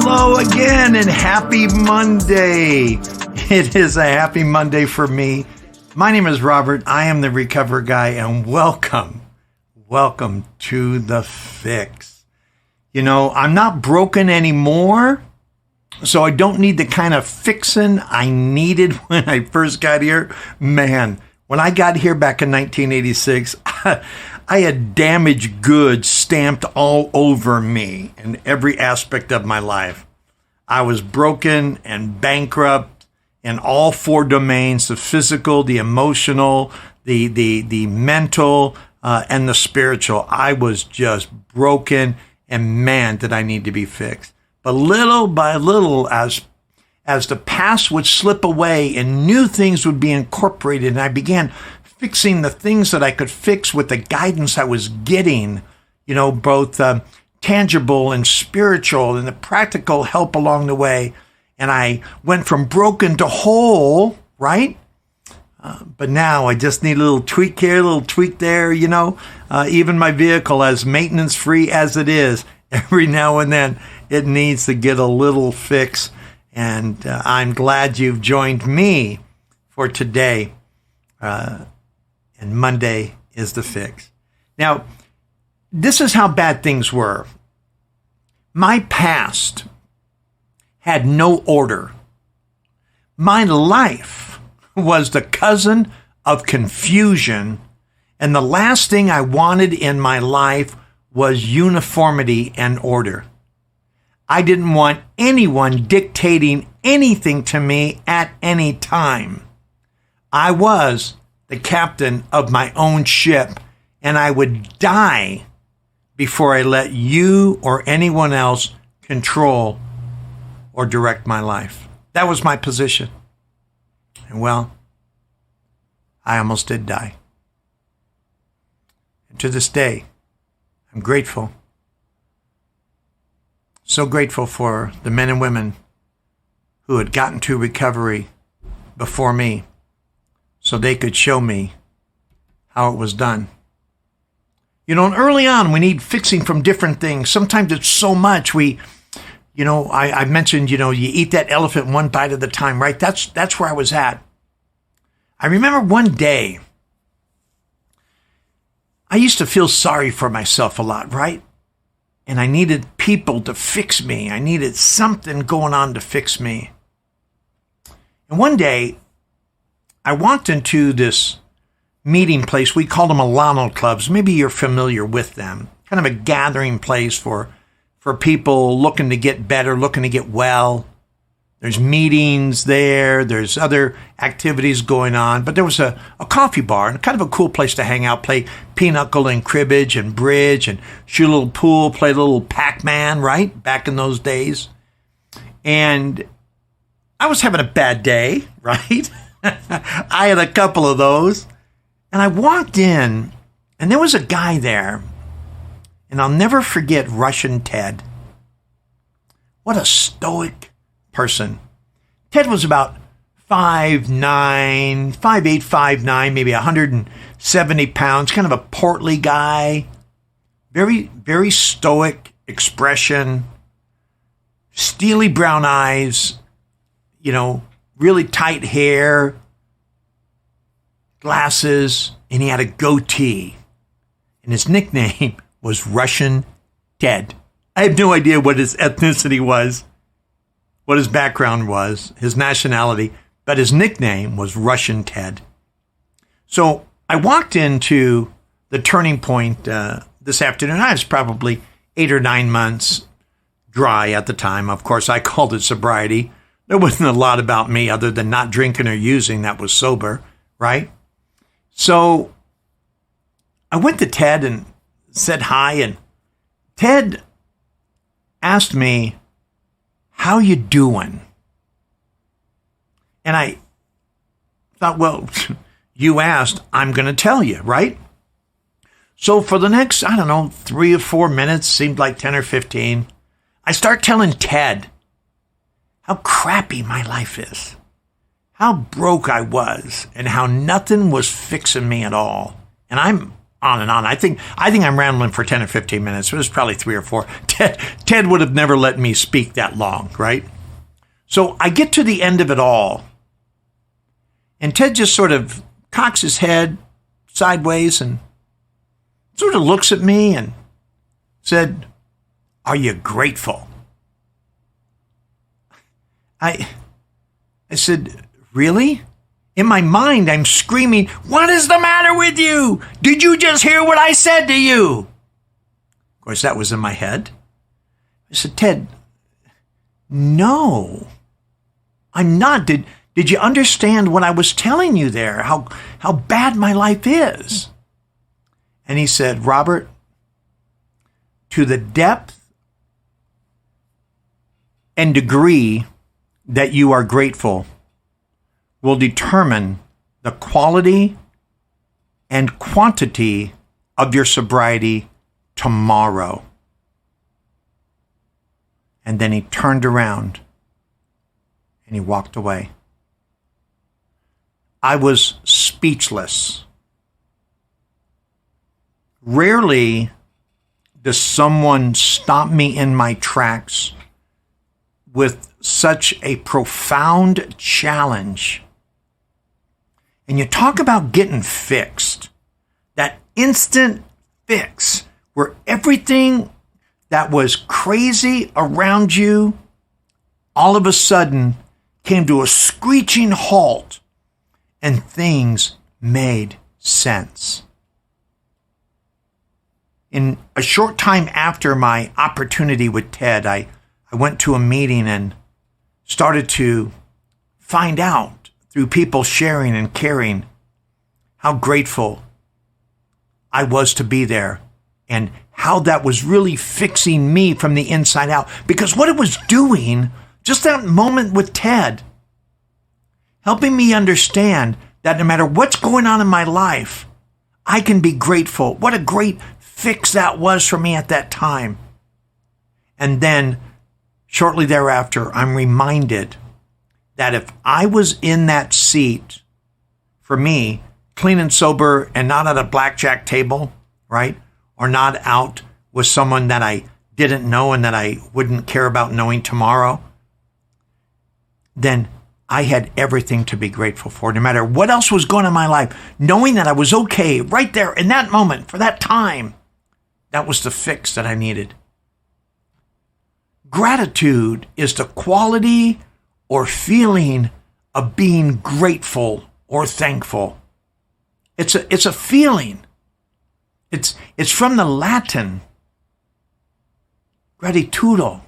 Hello again and happy Monday. It is a happy Monday for me. My name is Robert. I am the Recover Guy and welcome to The Fix. You know, I'm not broken anymore, so I don't need the kind of fixing I needed when I first got here. Man, when I got here back in 1986, I had damaged goods stamped all over me in every aspect of my life. I was broken and bankrupt in all four domains: the physical, the emotional, the mental, and the spiritual. I was just broken, and man, did I need to be fixed. But little by little, as the past would slip away and new things would be incorporated, and I began fixing the things that I could fix with the guidance I was getting, you know, both tangible and spiritual, and the practical help along the way. And I went from broken to whole, right? But now I just need a little tweak here, a little tweak there, you know. Even my vehicle, as maintenance-free as it is, every now and then it needs to get a little fix. And I'm glad you've joined me for today. And Monday is The Fix. Now, this is how bad things were. My past had no order. My life was the cousin of confusion, and the last thing I wanted in my life was uniformity and order. I didn't want anyone dictating anything to me at any time. I was the captain of my own ship, and I would die before I let you or anyone else control or direct my life. That was my position. And well, I almost did die. And to this day, I'm grateful. So grateful for the men and women who had gotten to recovery before me, so they could show me how it was done. You know, and early on, we need fixing from different things. Sometimes it's so much. I mentioned, you eat that elephant one bite at a time, right? That's where I was at. I remember one day, I used to feel sorry for myself a lot, right? And I needed people to fix me. I needed something going on to fix me. And one day, I walked into this meeting place. We called them Alano clubs. Maybe you're familiar with them. Kind of a gathering place for people looking to get better, looking to get well. There's meetings there. There's other activities going on. But there was a coffee bar and kind of a cool place to hang out, play pinochle and cribbage and bridge and shoot a little pool, play a little Pac-Man, right? Back in those days. And I was having a bad day, right? I had a couple of those. And I walked in, and there was a guy there. And I'll never forget Russian Ted. What a stoic person. Ted was about 5'9", 5'8", 5'9", maybe 170 pounds, kind of a portly guy. Very, very stoic expression. Steely brown eyes, really tight hair, glasses, and he had a goatee. And his nickname was Russian Ted. I have no idea what his ethnicity was, what his background was, his nationality, but his nickname was Russian Ted. So I walked into the Turning Point this afternoon. I was probably 8 or 9 months dry at the time. Of course, I called it sobriety. There wasn't a lot about me other than not drinking or using that was sober, right? So I went to Ted and said hi, and Ted asked me, "How you doing?" And I thought, well, you asked, I'm going to tell you, right? So for the next, 3 or 4 minutes, seemed like 10 or 15, I start telling Ted how crappy my life is, how broke I was, and how nothing was fixing me at all. And on and on. I think I'm rambling for 10 or 15 minutes. It was probably 3 or 4. Ted would have never let me speak that long, right? So I get to the end of it all, and Ted just sort of cocks his head sideways and sort of looks at me and said, "Are you grateful?" I said, "Really?" In my mind, I'm screaming, "What is the matter with you? Did you just hear what I said to you?" Of course, that was in my head. I said, "Ted, no, I'm not. Did you understand what I was telling you there? How bad my life is?" And he said, "Robert, to the depth and degree that you are grateful will determine the quality and quantity of your sobriety tomorrow." And then he turned around and he walked away. I was speechless. Rarely does someone stop me in my tracks with such a profound challenge. And you talk about getting fixed, that instant fix where everything that was crazy around you all of a sudden came to a screeching halt and things made sense. In a short time after my opportunity with Ted, I went to a meeting and started to find out through people sharing and caring how grateful I was to be there and how that was really fixing me from the inside out. Because what it was doing, just that moment with Ted, helping me understand that no matter what's going on in my life, I can be grateful. What a great fix that was for me at that time. And then shortly thereafter, I'm reminded that if I was in that seat, for me, clean and sober and not at a blackjack table, right? Or not out with someone that I didn't know and that I wouldn't care about knowing tomorrow, then I had everything to be grateful for, no matter what else was going on in my life. Knowing that I was okay right there in that moment, for that time, that was the fix that I needed. Gratitude is the quality or feeling of being grateful or thankful. It's a feeling. It's from the Latin gratitudo,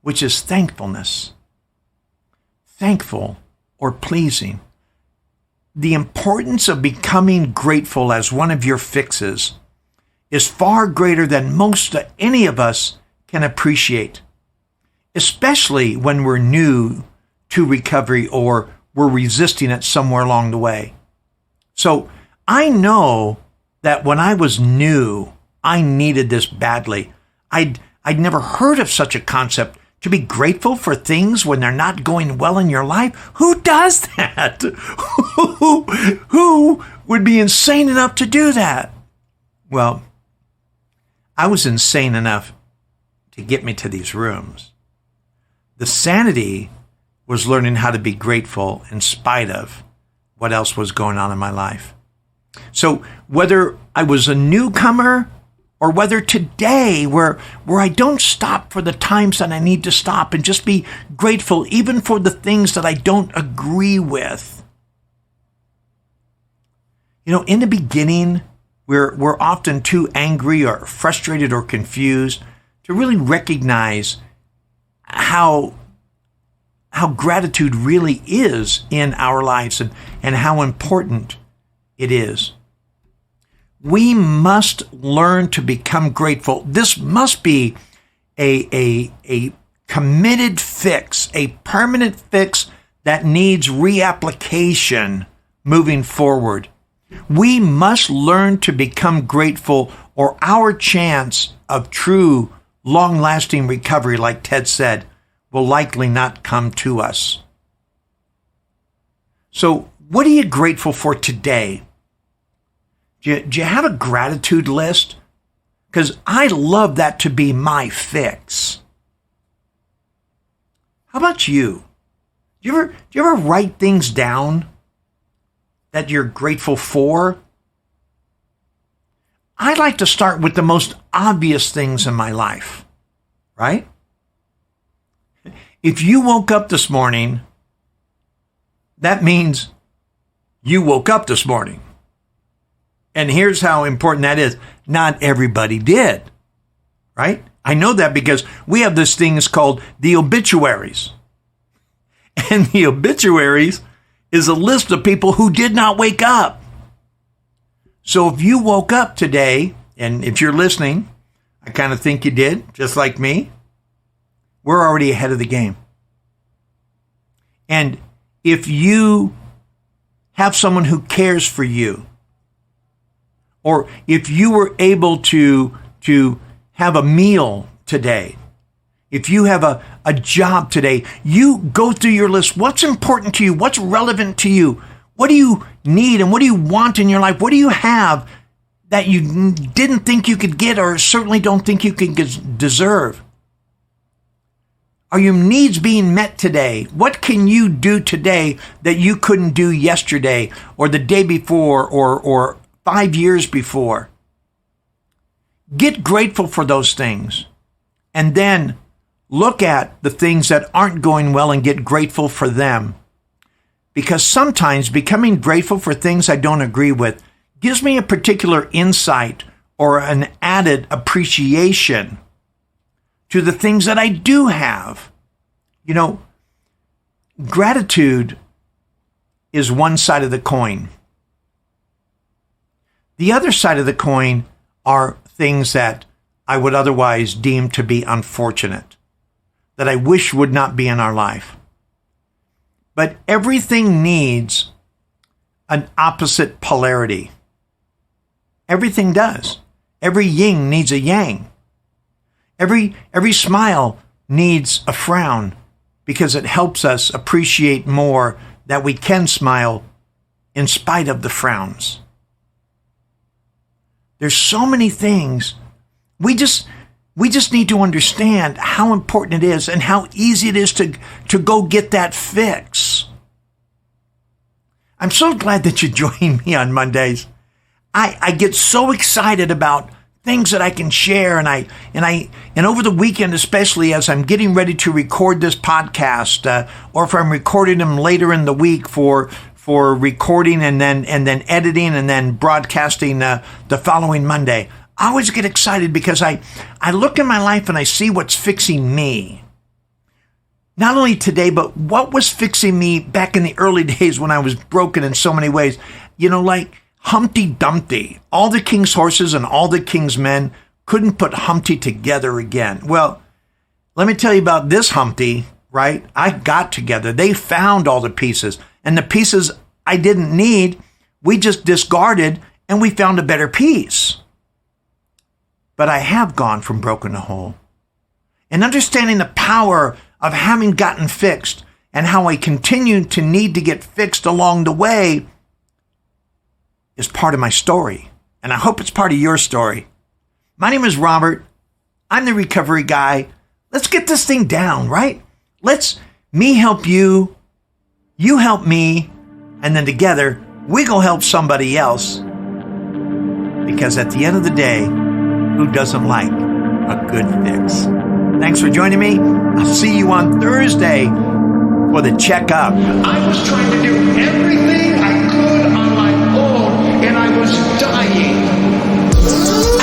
which is thankfulness. Thankful or pleasing. The importance of becoming grateful as one of your fixes is far greater than most any of us can appreciate, especially when we're new to recovery or we're resisting it somewhere along the way. So I know that when I was new, I needed this badly. I'd never heard of such a concept, to be grateful for things when they're not going well in your life. Who does that? Who would be insane enough to do that? Well, I was insane enough to get me to these rooms. The sanity was learning how to be grateful in spite of what else was going on in my life. So whether I was a newcomer or whether today where I don't stop for the times that I need to stop and just be grateful even for the things that I don't agree with. You know, in the beginning, we're often too angry or frustrated or confused to really recognize how gratitude really is in our lives and how important it is. We must learn to become grateful. This must be a committed fix, a permanent fix that needs reapplication moving forward. We must learn to become grateful, or our chance of true, long-lasting recovery, like Ted said, will likely not come to us. So, what are you grateful for today? Do you have a gratitude list? Because I love that to be my fix. How about you? Do you ever write things down that you're grateful for? I like to start with the most obvious things in my life, right? If you woke up this morning, that means you woke up this morning. And here's how important that is. Not everybody did, right? I know that because we have this thing called the obituaries. And the obituaries is a list of people who did not wake up. So if you woke up today, and if you're listening, I kind of think you did, just like me, we're already ahead of the game. And if you have someone who cares for you, or if you were able to have a meal today, if you have a job today, you go through your list. What's important to you? What's relevant to you? What do you need and what do you want in your life? What do you have that you didn't think you could get or certainly don't think you can deserve? Are your needs being met today? What can you do today that you couldn't do yesterday or the day before or 5 years before? Get grateful for those things. And then look at the things that aren't going well and get grateful for them. Because sometimes becoming grateful for things I don't agree with gives me a particular insight or an added appreciation to the things that I do have. You know, gratitude is one side of the coin. The other side of the coin are things that I would otherwise deem to be unfortunate, that I wish would not be in our life. But everything needs an opposite polarity. Everything does. Every yin needs a yang. Every smile needs a frown because it helps us appreciate more that we can smile in spite of the frowns. There's so many things. We just need to understand how important it is and how easy it is to go get that fix. I'm so glad that you join me on Mondays. I get so excited about things that I can share, and over the weekend, especially as I'm getting ready to record this podcast, or if I'm recording them later in the week for recording and then editing and then broadcasting the following Monday. I always get excited because I look in my life and I see what's fixing me. Not only today, but what was fixing me back in the early days when I was broken in so many ways. You know, like Humpty Dumpty. All the king's horses and all the king's men couldn't put Humpty together again. Well, let me tell you about this Humpty, right? I got together. They found all the pieces. And the pieces I didn't need, we just discarded and we found a better piece. But I have gone from broken to whole. And understanding the power of having gotten fixed and how I continue to need to get fixed along the way is part of my story. And I hope it's part of your story. My name is Robert. I'm the recovery guy. Let's get this thing down, right? Let's me help you, you help me, and then together we go help somebody else. Because at the end of the day, who doesn't like a good fix? Thanks for joining me. I'll see you on Thursday for the checkup. I was trying to do everything I could on my own, and I was dying.